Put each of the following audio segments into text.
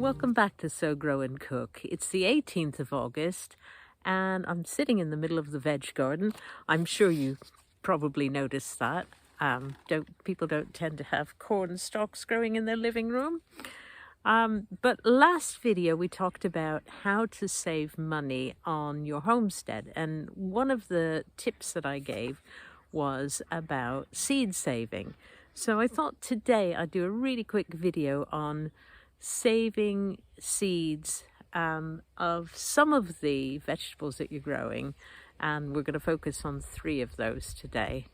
Welcome back to Sow, Grow and Cook. It's the 18th of August and I'm sitting in the middle of the veg garden. I'm sure you probably noticed that. People don't tend to have corn stalks growing in their living room. But last video we talked about how to save money on your homestead, and one of the tips that I gave was about seed saving. So I thought today I'd do a really quick video on saving seeds of some of the vegetables that you're growing, and we're going to focus on 3 of those today.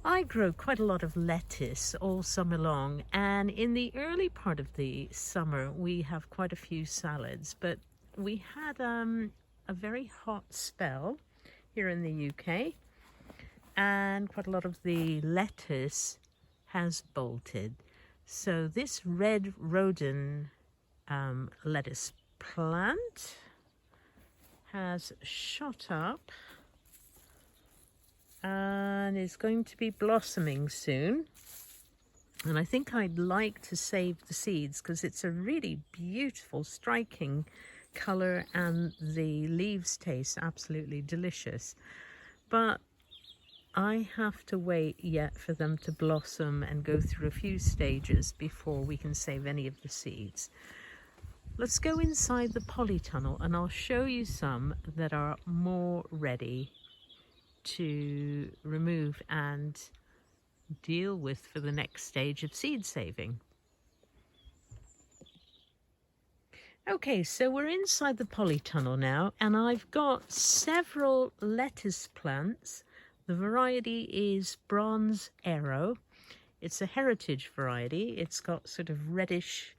I grow quite a lot of lettuce all summer long, and in the early part of the summer we have quite a few salads, but we had a very hot spell here in the UK and quite a lot of the lettuce has bolted. So this red rhodon lettuce plant has shot up and is going to be blossoming soon, and I think I'd like to save the seeds because it's a really beautiful, striking color and the leaves taste absolutely delicious. But I have to wait yet for them to blossom and go through a few stages before we can save any of the seeds. Let's go inside the polytunnel and I'll show you some that are more ready to remove and deal with for the next stage of seed saving. Okay, so we're inside the polytunnel now, and I've got several lettuce plants. The variety is Bronze Arrow. It's a heritage variety. It's got sort of reddish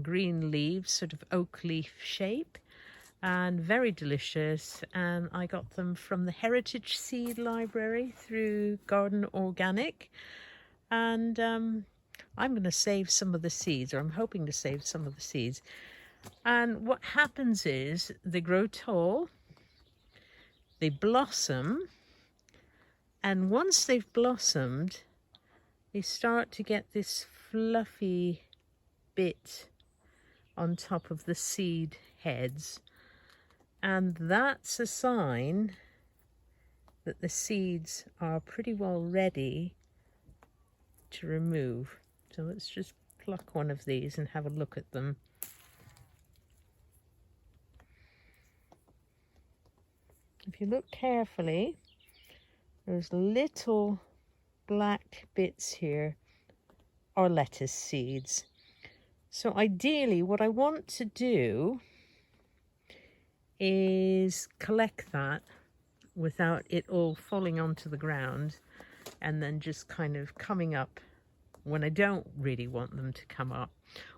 green leaves, sort of oak leaf shape, and very delicious. And I got them from the Heritage Seed Library through Garden Organic. And I'm going to save some of the seeds, or I'm hoping to save some of the seeds. And what happens is they grow tall, they blossom, and once they've blossomed, they start to get this fluffy bit on top of the seed heads. And that's a sign that the seeds are pretty well ready to remove. So let's just pluck one of these and have a look at them. If you look carefully, those little black bits here are lettuce seeds. So ideally what I want to do is collect that without it all falling onto the ground and then just kind of coming up when I don't really want them to come up.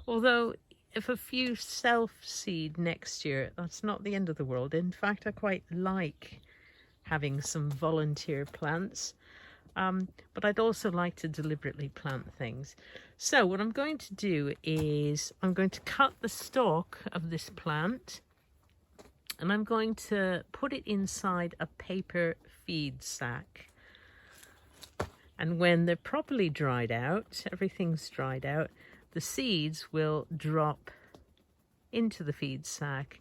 Although if a few self-seed next year, that's not the end of the world. In fact, I quite like having some volunteer plants, but I'd also like to deliberately plant things. So what I'm going to do is I'm going to cut the stalk of this plant and I'm going to put it inside a paper feed sack. And when they're properly dried out, everything's dried out, the seeds will drop into the feed sack,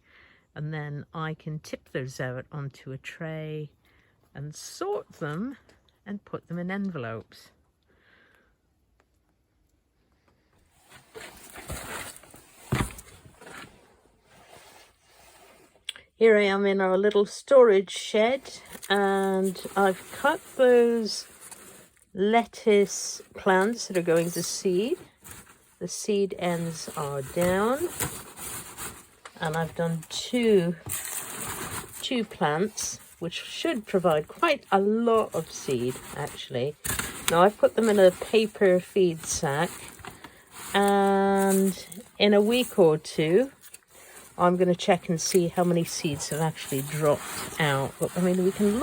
and then I can tip those out onto a tray and sort them and put them in envelopes. Here I am in our little storage shed, and I've cut those lettuce plants that are going to seed. The seed ends are down, and I've done two plants which should provide quite a lot of seed actually. Now I've put them in a paper feed sack, and in a week or two I'm going to check and see how many seeds have actually dropped out. But I mean, we can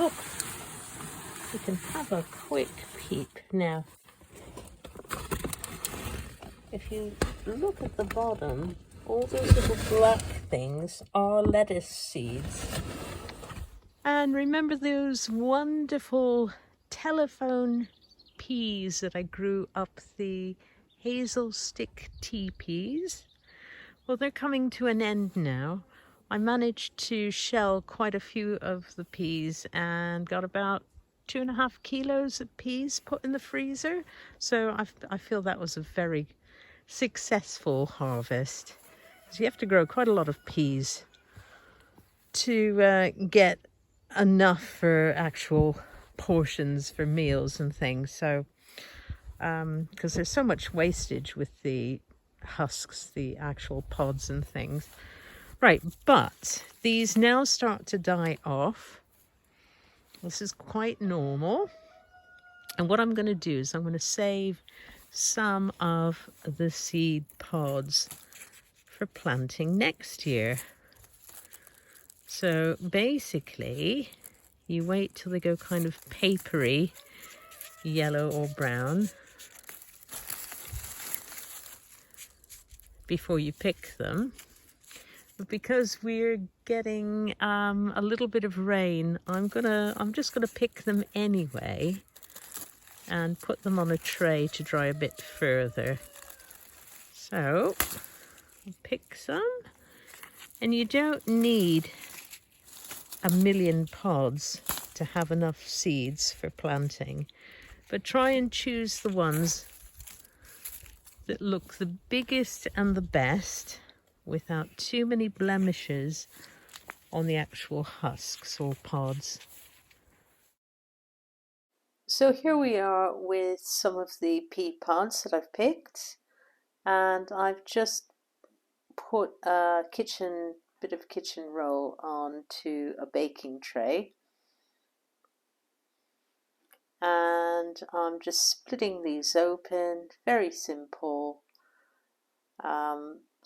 have a quick peep now. if you look at the bottom, all those little black things are lettuce seeds. And remember those wonderful telephone peas that I grew up, the hazel stick tea peas? Well, they're coming to an end now. I managed to shell quite a few of the peas and got about 2.5 kilos of peas put in the freezer. So I feel that was a very successful harvest. So you have to grow quite a lot of peas to get enough for actual portions for meals and things. So because there's so much wastage with the husks, the actual pods and things. Right, but these now start to die off. This is quite normal. And what I'm going to do is I'm going to save some of the seed pods for planting next year. So basically, you wait till they go kind of papery, yellow or brown, before you pick them. But because we're getting a little bit of rain, I'm just gonna pick them anyway and put them on a tray to dry a bit further. So I'll pick some, and you don't need 1,000,000 pods to have enough seeds for planting, but try and choose the ones that look the biggest and the best without too many blemishes on the actual husks or pods. So here we are with some of the pea pods that I've picked, and I've just put a bit of kitchen roll onto a baking tray, and I'm just splitting these open. Very simple.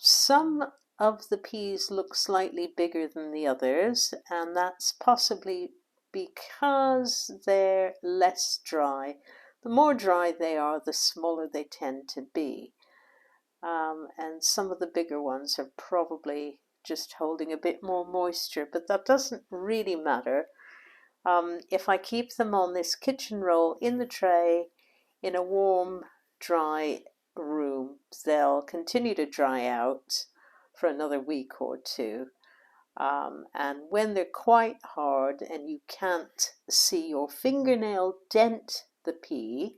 Some of the peas look slightly bigger than the others, and that's possibly because they're less dry. The more dry they are, the smaller they tend to be. And some of the bigger ones are probably just holding a bit more moisture, but that doesn't really matter. If I keep them on this kitchen roll in the tray in a warm, dry room, they'll continue to dry out for another week or two. And when they're quite hard and you can't see your fingernail dent the pea,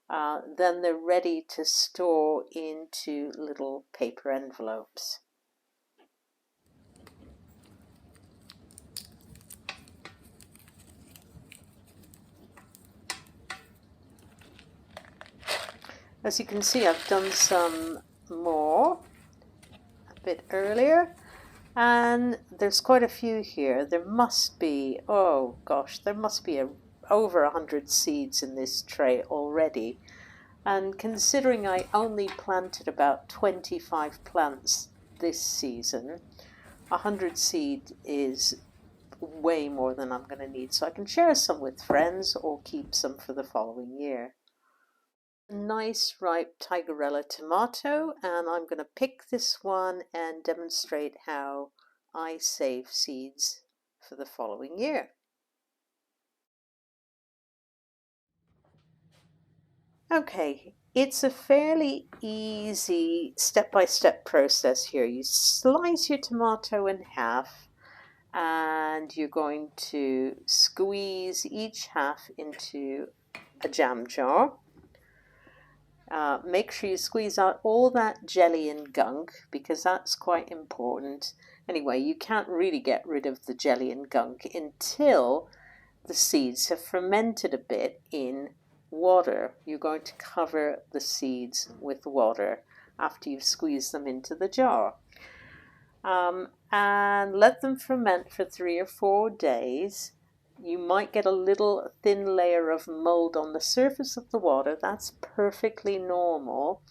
then they're ready to store into little paper envelopes. As you can see, I've done some more a bit earlier, and there's quite a few here. There must be, oh gosh, there must be over 100 seeds in this tray already. And considering I only planted about 25 plants this season, 100 seed is way more than I'm going to need. So I can share some with friends or keep some for the following year. A nice ripe Tigerella tomato, and I'm going to pick this one and demonstrate how I save seeds for the following year. Okay, it's a fairly easy step-by-step process here. You slice your tomato in half, and you're going to squeeze each half into a jam jar. Make sure you squeeze out all that jelly and gunk, because that's quite important. Anyway, you can't really get rid of the jelly and gunk until the seeds have fermented a bit in water. You're going to cover the seeds with water after you've squeezed them into the jar. And let them ferment for 3 or 4 days. You might get a little thin layer of mold on the surface of the water. That's perfectly normal.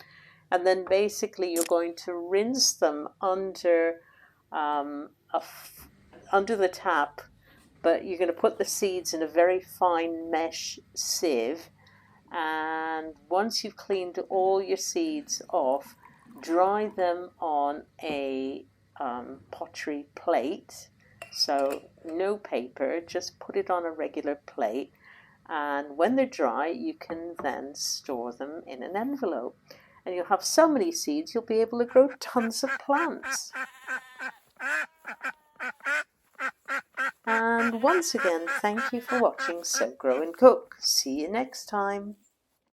And then basically you're going to rinse them under the tap, but you're going to put the seeds in a very fine mesh sieve And once you've cleaned all your seeds off, dry them on a pottery plate. So no paper, just put it on a regular plate. And when they're dry, you can then store them in an envelope. And you'll have so many seeds, you'll be able to grow tons of plants. And once again, thank you for watching Sow, Grow and Cook. See you next time.